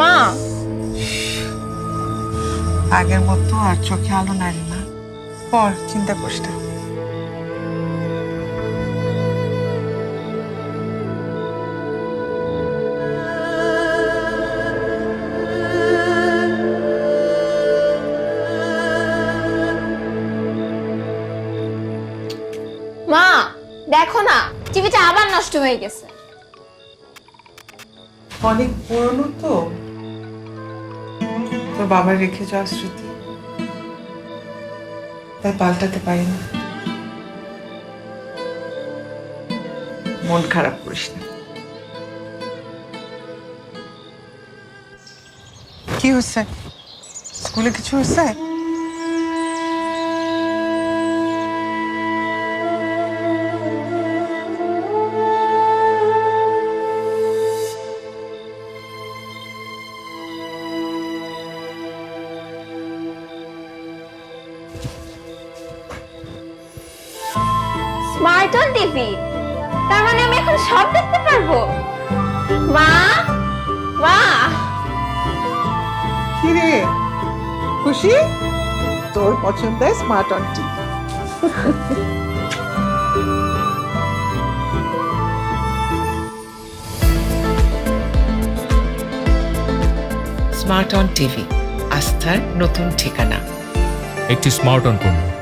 মা, আগের মতো আর চোখে আলো নাই না। পর চিন্তা করিস না। মা দেখো না, টিভিটা আবার নষ্ট হয়ে গেছে। অনেক পুরনো তো, তোর বাবার রেখে যাওয়া স্মৃতি, তাই পাল্টাতে পারি না। মন খারাপ করিস না। কি হচ্ছে? স্কুলে কিছু হচ্ছে? স্মার্ট অন টিভি, তার মানে আমি এখন সব দেখতে পারবো। মা, মা, কি রে খুশি? তোর পছন্দের smart on TV. Smart on TV, আস্থার নতুন ঠিকানা। একটি স্মার্ট অন পণ্য।